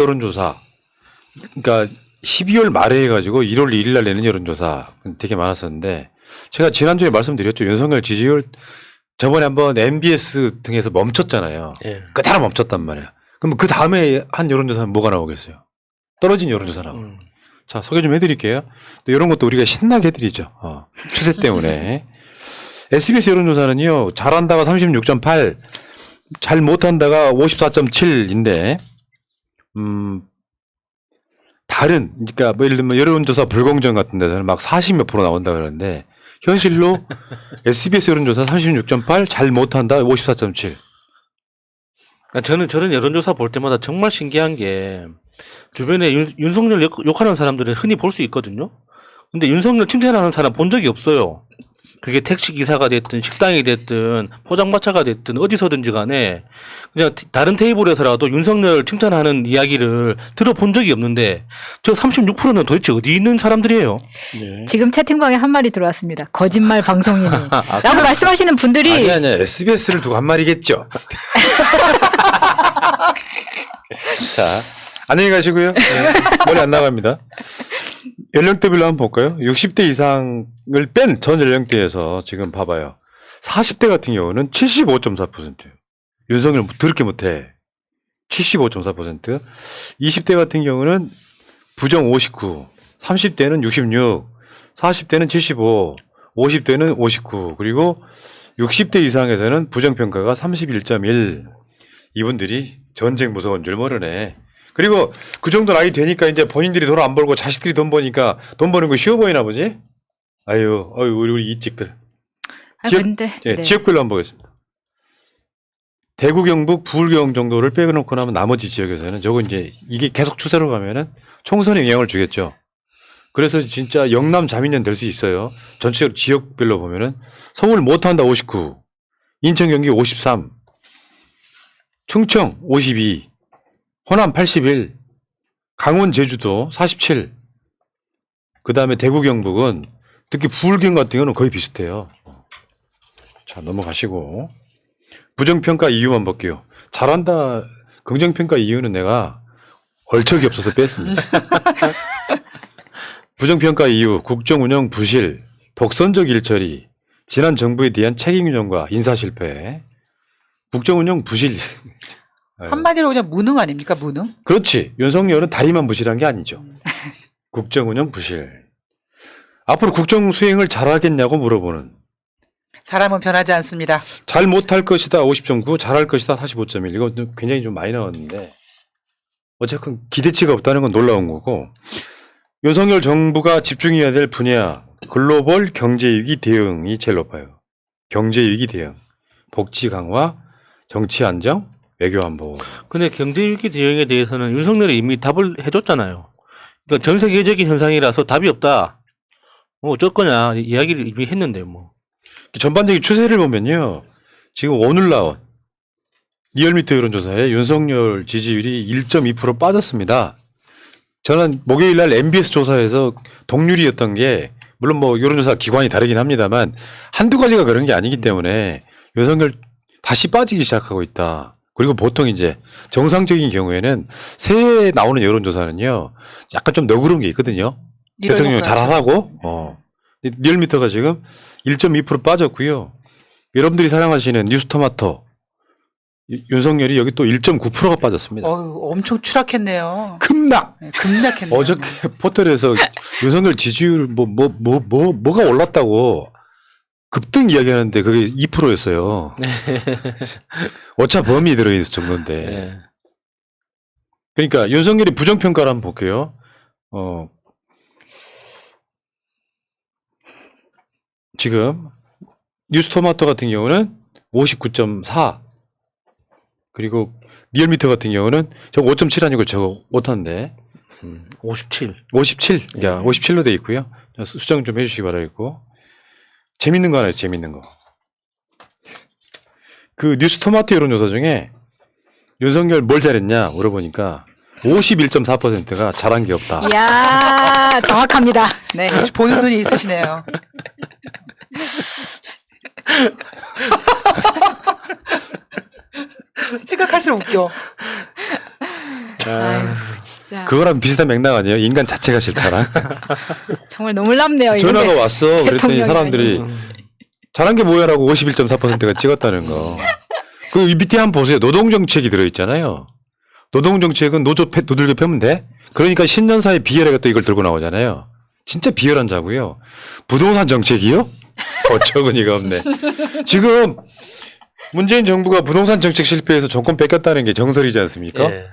여론조사. 그러니까 12월 말에 해가지고 1월 1일 날 내는 여론조사 되게 많았었는데 제가 지난주에 말씀드렸죠. 윤석열 지지율 저번에 한번 MBS 등에서 멈췄잖아요. 예. 그대로 멈췄단 말이야. 그럼 그 다음에 한 여론조사는 뭐가 나오겠어요? 떨어진 여론조사 나오고. 자, 소개 좀 해드릴게요. 또 이런 것도 우리가 신나게 해드리죠. 추세 때문에. SBS 여론조사는요, 잘한다가 36.8, 잘 못한다가 54.7인데, 다른, 그러니까 뭐 예를 들면 여론조사 불공정 같은 데서는 막 40몇 프로 나온다 그러는데, 현실로 SBS 여론조사 36.8, 잘 못한다 54.7. 그러니까 저는 저런 여론조사 볼 때마다 정말 신기한 게 주변에 윤석열 욕하는 사람들을 흔히 볼 수 있거든요. 근데 윤석열 칭찬하는 사람 본 적이 없어요. 그게 택시 기사가 됐든 식당이 됐든 포장마차가 됐든 어디서든지 간에 그냥 다른 테이블에서라도 윤석열 칭찬하는 이야기를 들어본 적이 없는데 저 36%는 도대체 어디 있는 사람들이에요? 네. 지금 채팅방에 한 말이 들어왔습니다. 거짓말 방송이니 라고 말씀하시는 분들이 아니, SBS를 두고 한 말이겠죠. 자, 안녕히 가시고요. 네, 머리 안 나갑니다. 연령대별로 한번 볼까요? 60대 이상을 뺀 전 연령대에서 지금 봐봐요. 40대 같은 경우는 75.4%예요. 윤석열 더럽게 못해. 75.4%. 20대 같은 경우는 부정 59, 30대는 66, 40대는 75, 50대는 59, 그리고 60대 이상에서는 부정평가가 31.1. 이분들이 전쟁 무서운 줄 모르네. 그리고 그 정도 나이 되니까 이제 본인들이 돈 안 벌고 자식들이 돈 버니까 돈 버는 거 쉬워 보이나 보지? 아유, 우리 이찍들. 근데 네. 지역별로 한번 보겠습니다. 대구, 경북, 부울경 정도를 빼놓고 나면 나머지 지역에서는 저거 이제 이게 계속 추세로 가면은 총선에 영향을 주겠죠. 그래서 진짜 영남 자민련 될 수 있어요. 전체적으로 지역별로 보면은 서울 못한다 59, 인천, 경기 53, 충청 52, 호남 81, 강원, 제주도 47. 그 다음에 대구, 경북은 특히 부울경 같은 경우는 거의 비슷해요. 자, 넘어가시고. 부정평가 이유만 볼게요. 잘한다. 긍정평가 이유는 내가 얼척이 없어서 뺐습니다. 부정평가 이유, 국정운영 부실, 독선적 일처리, 지난 정부에 대한 책임운영과 인사실패, 국정운영 부실. 한마디로 그냥 무능 아닙니까? 무능? 그렇지. 윤석열은 다리만 부실한 게 아니죠. 국정운영 부실. 앞으로 국정 수행을 잘하겠냐고 물어보는. 사람은 변하지 않습니다. 잘 못할 것이다 50.9, 잘할 것이다 45.1. 이거 굉장히 좀 많이 나왔는데 어쨌든 기대치가 없다는 건 놀라운 거고. 윤석열 정부가 집중해야 될 분야 글로벌 경제위기 대응이 제일 높아요. 경제위기 대응, 복지 강화, 정치 안정, 외교 안보. 근데 경제위기 대응에 대해서는 윤석열이 이미 답을 해줬잖아요. 그러니까 전 세계적인 현상이라서 답이 없다. 뭐 어쩔 거냐 이야기를 이미 했는데 뭐. 전반적인 추세를 보면요. 지금 오늘 나온 리얼미터 여론조사에 윤석열 지지율이 1.2% 빠졌습니다. 저는 목요일 날 MBS 조사에서 동률이었던 게 물론 뭐 여론조사 기관이 다르긴 합니다만 한두 가지가 그런 게 아니기 때문에 윤석열 다시 빠지기 시작하고 있다. 그리고 보통 이제 정상적인 경우에는 새해에 나오는 여론조사는요. 약간 좀 너그러운 게 있거든요. 대통령 잘하라고. 리얼미터가 지금 1.2% 빠졌고요. 여러분들이 사랑하시는 뉴스토마토 윤석열이 여기 또 1.9%가 빠졌습니다. 엄청 추락했네요. 급락. 네, 급락했네요. 어저께 포털에서 윤석열 지지율 뭐가 올랐다고 급등 이야기하는데 그게 2%였어요. 오차 범위 들어있을 정도인데. 네. 그러니까 윤석열이 부정평가를 한번 볼게요. 지금 뉴스토마토 같은 경우는 59.4 그리고 리얼미터 같은 경우는 저거 5.7 아니고 저거 못하는데 57. 57. 야, 57로 돼 있고요. 수정 좀 해주시기 바라겠고. 재밌는 거 하나 있어요. 재밌는 거. 그 뉴스토마토 여론조사 중에 윤석열 뭘 잘했냐 물어보니까 51.4%가 잘한 게 없다. 이야 정확합니다. 네. 보는 눈이 있으시네요. 생각할수록 웃겨. 아유, 진짜 그거랑 비슷한 맥락 아니에요? 인간 자체가 싫다랑. 정말 놀랍네요. 이런 전화가 게. 왔어. 그랬더니 대통령이 사람들이 아니고. 잘한 게 뭐야라고 51.4%가 찍었다는 거. 그 밑에 한번 보세요. 노동정책이 들어있잖아요. 노동정책은 노조 두들겨 펴면 돼? 그러니까 신년사의 비열애가 또 이걸 들고 나오잖아요. 진짜 비열한 자고요. 부동산 정책이요? 어처구니가 없네. 지금 문재인 정부가 부동산 정책 실패해서 정권 뺏겼다는 게 정설이지 않습니까? 예.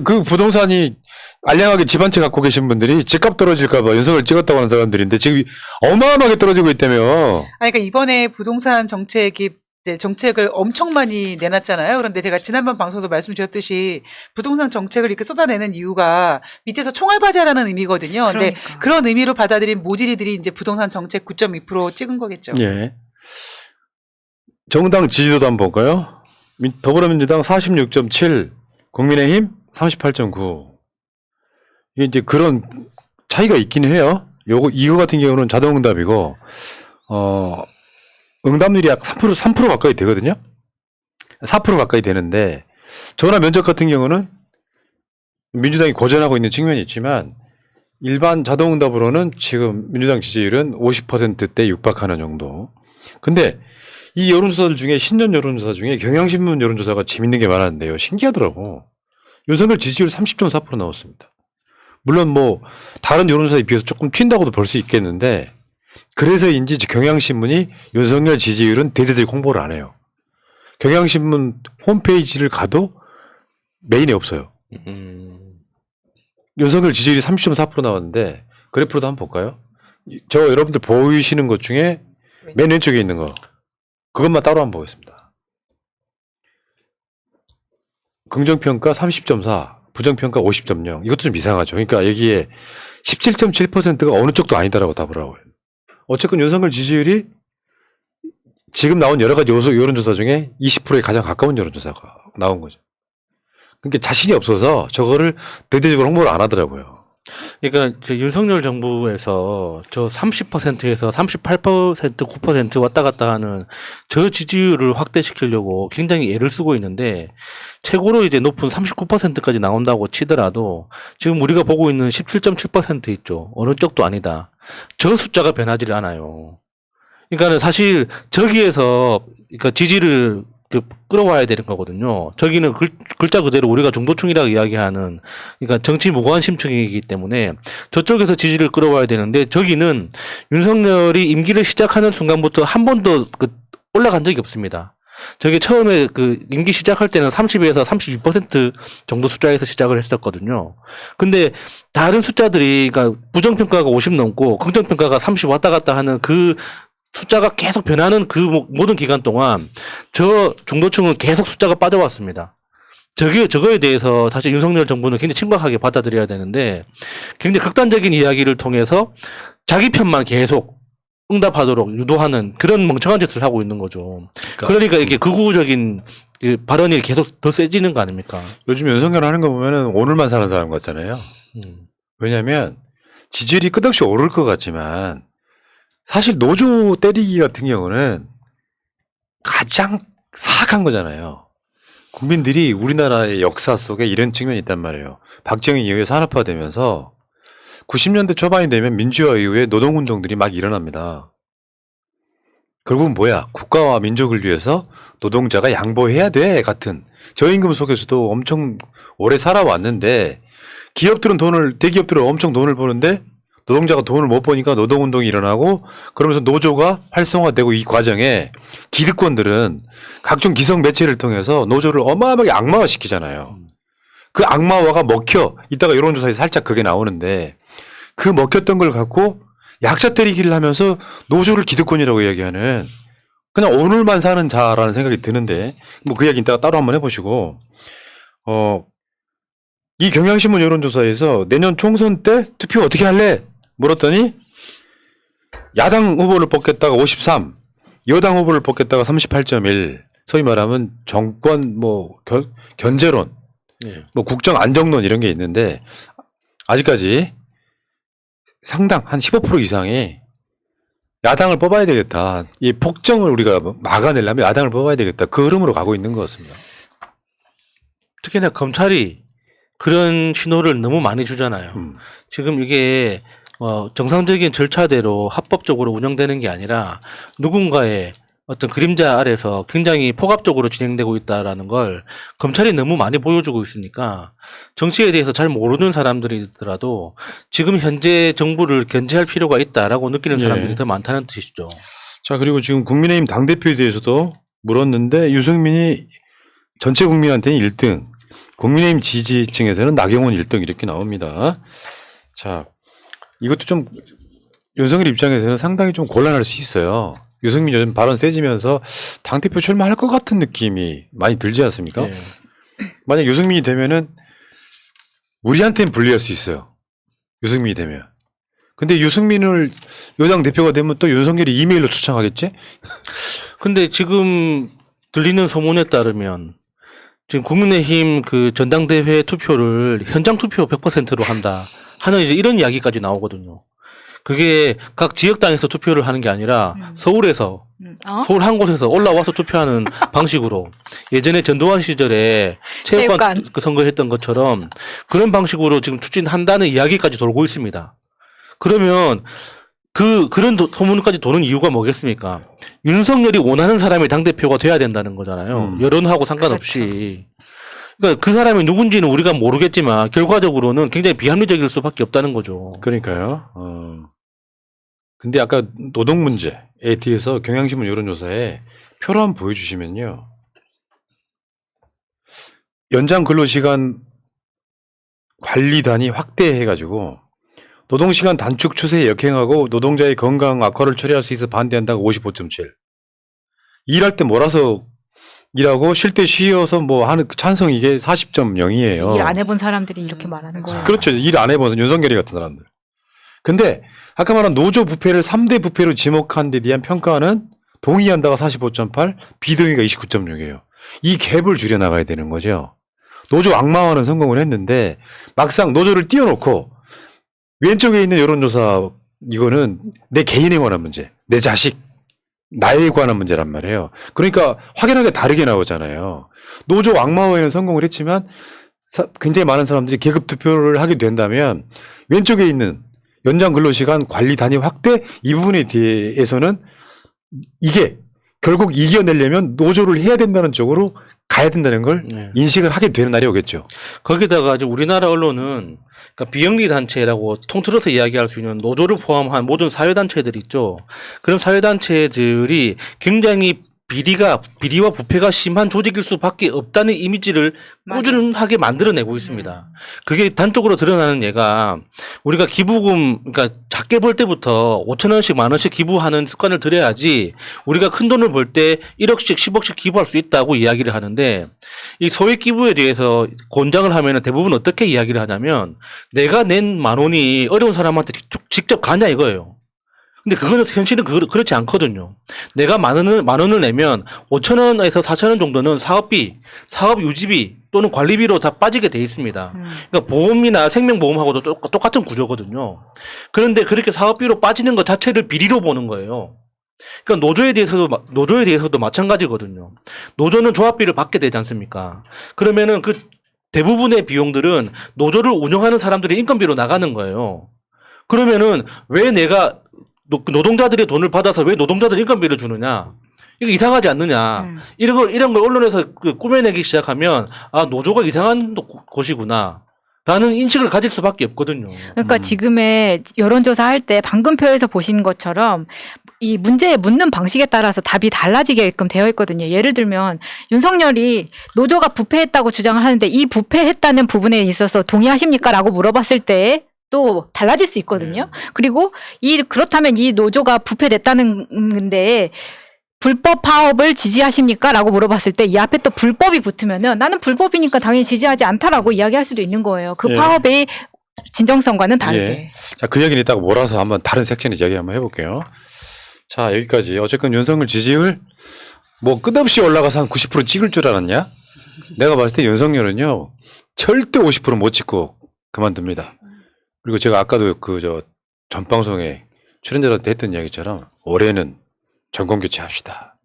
그 부동산이 알량하게 집 한 채 갖고 계신 분들이 집값 떨어질까봐 윤석열 찍었다고 하는 사람들인데 지금 어마어마하게 떨어지고 있다며. 아니, 그러니까 이번에 부동산 정책이 이제 정책을 엄청 많이 내놨잖아요. 그런데 제가 지난번 방송도 말씀드렸듯이 부동산 정책을 이렇게 쏟아내는 이유가 밑에서 총알바지하라는 의미거든요. 근데 그러니까. 그런 의미로 받아들인 모질이들이 이제 부동산 정책 9.2% 찍은 거겠죠. 예. 정당 지지도도 한번 볼까요? 더불어민주당 46.7, 국민의힘 38.9. 이게 이제 그런 차이가 있긴 해요. 이거 같은 경우는 자동응답이고, 응답률이 약 3% 가까이 되거든요. 4% 가까이 되는데, 전화 면접 같은 경우는 민주당이 고전하고 있는 측면이 있지만, 일반 자동응답으로는 지금 민주당 지지율은 50%대 육박하는 정도. 근데 이 여론조사들 중에 신년 여론조사 중에 경향신문 여론조사가 재밌는 게 많았는데요. 신기하더라고. 윤석열 지지율 30.4% 나왔습니다. 물론 뭐 다른 여론조사에 비해서 조금 튄다고도 볼 수 있겠는데 그래서인지 경향신문이 윤석열 지지율은 대대적으로 홍보를 안 해요. 경향신문 홈페이지를 가도 메인에 없어요. 윤석열 지지율이 30.4% 나왔는데 그래프로도 한번 볼까요? 저 여러분들 보이시는 것 중에 맨 왼쪽에 있는 거 그것만 따로 한번 보겠습니다. 긍정평가 30.4, 부정평가 50.0. 이것도 좀 이상하죠. 그러니까 여기에 17.7%가 어느 쪽도 아니다라고 답을 하고 있어요. 어쨌건 윤석열 지지율이 지금 나온 여러 가지 여론조사 중에 20%에 가장 가까운 여론조사가 나온 거죠. 그러니까 자신이 없어서 저거를 대대적으로 홍보를 안 하더라고요. 그러니까 저 윤석열 정부에서 저 30%에서 38%, 9% 왔다 갔다 하는 저 지지율을 확대시키려고 굉장히 애를 쓰고 있는데 최고로 이제 높은 39%까지 나온다고 치더라도 지금 우리가 보고 있는 17.7% 있죠. 어느 쪽도 아니다. 저 숫자가 변하지 않아요. 그러니까 사실 저기에서 그러니까 지지를 끌어와야 되는 거거든요. 저기는 글자 그대로 우리가 중도층이라고 이야기하는 그러니까 정치 무관심층이기 때문에 저쪽에서 지지를 끌어와야 되는데 저기는 윤석열이 임기를 시작하는 순간부터 한 번도 올라간 적이 없습니다. 저게 처음에 임기 시작할 때는 30에서 32% 정도 숫자에서 시작을 했었거든요. 근데 다른 숫자들이 그러니까 부정평가가 50 넘고 긍정평가가 30 왔다 갔다 하는 그 숫자가 계속 변하는 그 모든 기간 동안 저 중도층은 계속 숫자가 빠져왔습니다. 저거에 대해서 사실 윤석열 정부는 굉장히 심각하게 받아들여야 되는데 굉장히 극단적인 이야기를 통해서 자기 편만 계속 응답하도록 유도하는 그런 멍청한 짓을 하고 있는 거죠. 그러니까 이게 극우적인 발언이 계속 더 세지는 거 아닙니까? 요즘 윤석열 하는 거 보면은 오늘만 사는 사람 같잖아요. 왜냐하면 지지율이 끝없이 오를 것 같지만 사실 노조 때리기 같은 경우는 가장 사악한 거잖아요. 국민들이 우리나라의 역사 속에 이런 측면이 있단 말이에요. 박정희 이후에 산업화되면서 90년대 초반이 되면 민주화 이후에 노동운동들이 막 일어납니다. 결국은 뭐야? 국가와 민족을 위해서 노동자가 양보해야 돼 같은 저임금 속에서도 엄청 오래 살아왔는데 대기업들은 엄청 돈을 버는데 노동자가 돈을 못 버니까 노동운동이 일어나고 그러면서 노조가 활성화되고 이 과정에 기득권들은 각종 기성 매체를 통해서 노조를 어마어마하게 악마화시키잖아요. 그 악마화가 먹혀 이따가 여론조사에 살짝 그게 나오는데 그 먹혔던 걸 갖고 약자 때리기를 하면서 노조를 기득권이라고 이야기하는 그냥 오늘만 사는 자라는 생각이 드는데 뭐 그 이야기 이따가 따로 한번 해보시고 이 경향신문 여론조사에서 내년 총선 때 투표 어떻게 할래? 물었더니 야당 후보를 뽑겠다가 53, 여당 후보를 뽑겠다가 38.1. 소위 말하면 정권 견제론, 국정 안정론 이런 게 있는데 아직까지 상당 한 15% 이상이 야당을 뽑아야 되겠다. 이 폭정을 우리가 막아내려면 야당을 뽑아야 되겠다. 그 흐름으로 가고 있는 것 같습니다. 특히나 검찰이 그런 신호를 너무 많이 주잖아요. 지금 이게 정상적인 절차대로 합법적으로 운영되는 게 아니라 누군가의 어떤 그림자 아래서 굉장히 포괄적으로 진행되고 있다라는 걸 검찰이 너무 많이 보여주고 있으니까 정치에 대해서 잘 모르는 사람들이더라도 지금 현재 정부를 견제할 필요가 있다라고 느끼는 사람들이 예. 더 많다는 뜻이죠. 자, 그리고 지금 국민의힘 당대표에 대해서도 물었는데 유승민이 전체 국민한테는 1등, 국민의힘 지지층에서는 나경원 1등 이렇게 나옵니다. 자, 이것도 좀 윤석열 입장에서는 상당히 좀 곤란할 수 있어요. 유승민 요즘 발언 세지면서 당대표 출마할 것 같은 느낌이 많이 들지 않습니까? 예. 만약 유승민이 되면은 우리한테는 불리할 수 있어요. 유승민이 되면. 근데 유승민을 여당 대표가 되면 또 윤석열이 이메일로 초청하겠지? 근데 지금 들리는 소문에 따르면 지금 국민의힘 그 전당대회 투표를 현장 투표 100%로 한다 하는 이제 이런 이야기까지 나오거든요. 그게 각 지역당에서 투표를 하는 게 아니라 서울에서 서울 한 곳에서 올라와서 투표하는 방식으로 예전에 전두환 시절에 체육관 체육관. 그 선거했던 것처럼 그런 방식으로 지금 추진한다는 이야기까지 돌고 있습니다. 그러면 그런 소문까지 도는 이유가 뭐겠습니까? 윤석열이 원하는 사람이 당대표가 돼야 된다는 거잖아요. 여론하고 상관없이. 그러니까 그 사람이 누군지는 우리가 모르겠지만 결과적으로는 굉장히 비합리적일 수밖에 없다는 거죠. 그러니까요. 근데 아까 노동 문제에 대해서 경향신문 여론조사에 표를 한번 보여주시면요. 연장 근로시간 관리단이 확대해가지고 노동시간 단축 추세에 역행하고 노동자의 건강 악화를 초래할 수 있어 반대한다고 55.7. 일할 때 몰아서 일하고 쉴 때 쉬어서 뭐 하는 찬성 이게 40.0이에요. 일 안 해본 사람들이 이렇게 말하는 거예요. 그렇죠. 일 안 해본 윤석열이 같은 사람들. 근데 아까 말한 노조 부패를 3대 부패로 지목한 데 대한 평가는 동의한다가 45.8, 비동의가 29.6이에요. 이 갭을 줄여나가야 되는 거죠. 노조 악마화는 성공을 했는데 막상 노조를 띄워놓고 왼쪽에 있는 여론조사 이거는 내 개인에 관한 문제, 내 자식, 나에 관한 문제란 말이에요. 그러니까 확연하게 다르게 나오잖아요. 노조 악마화에는 성공을 했지만 굉장히 많은 사람들이 계급 투표를 하게 된다면 왼쪽에 있는 연장 근로시간 관리 단위 확대 이 부분에 대해서는 이게 결국 이겨내려면 노조를 해야 된다는 쪽으로 가야 된다는 걸 인식을 하게 되는 날이 오겠죠. 거기다가 이제 우리나라 언론은 그러니까 비영리 단체라고 통틀어서 이야기할 수 있는 노조를 포함한 모든 사회단체들 있죠. 그런 사회단체들이 굉장히 비리와 부패가 심한 조직일 수밖에 없다는 이미지를 꾸준하게 만들어내고 있습니다. 그게 단적으로 드러나는 예가 우리가 기부금, 그러니까 작게 벌 때부터 5,000원씩 10,000원씩 기부하는 습관을 들여야지 우리가 큰 돈을 벌 때 1억씩 10억씩 기부할 수 있다고 이야기를 하는데 이 소액 기부에 대해서 권장을 하면 대부분 어떻게 이야기를 하냐면 내가 낸 10,000원이 어려운 사람한테 직접 가냐 이거예요. 근데 그거는 현실은 그렇지 않거든요. 내가 만 원을 내면 5,000원에서 4,000원 정도는 사업비, 사업 유지비 또는 관리비로 다 빠지게 돼 있습니다. 그러니까 보험이나 생명보험하고도 똑같은 구조거든요. 그런데 그렇게 사업비로 빠지는 것 자체를 비리로 보는 거예요. 그러니까 노조에 대해서도 마찬가지거든요. 노조는 조합비를 받게 되지 않습니까? 그러면은 그 대부분의 비용들은 노조를 운영하는 사람들의 인건비로 나가는 거예요. 그러면은 왜 내가 노동자들의 돈을 받아서 왜 노동자들 인건비를 주느냐? 이거 이상하지 않느냐? 이런 걸 언론에서 꾸며내기 시작하면 아 노조가 이상한 곳이구나. 라는 인식을 가질 수밖에 없거든요. 그러니까 지금의 여론조사 할 때 방금 표에서 보신 것처럼 이 문제에 묻는 방식에 따라서 답이 달라지게끔 되어 있거든요. 예를 들면 윤석열이 노조가 부패했다고 주장을 하는데 이 부패했다는 부분에 있어서 동의하십니까? 라고 물어봤을 때 또 달라질 수 있거든요. 그리고 그렇다면 이 노조가 부패됐다는 건데 불법 파업을 지지하십니까? 라고 물어봤을 때 이 앞에 또 불법이 붙으면은 나는 불법이니까 당연히 지지하지 않다라고 이야기할 수도 있는 거예요. 그 파업의 진정성과는 다르게. 자, 그 얘기는 이따가 몰아서 한번 다른 섹션에 이야기 한번 해볼게요. 자, 여기까지. 어쨌건 윤석열 지지율 뭐 끝없이 올라가서 한 90% 찍을 줄 알았냐? 내가 봤을 때 윤석열은요 절대 50% 못 찍고 그만둡니다. 그리고 제가 아까도 전 방송에 출연자한테 했던 이야기처럼 올해는 정권 교체합시다.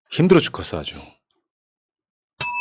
힘들어 죽겠어 아주.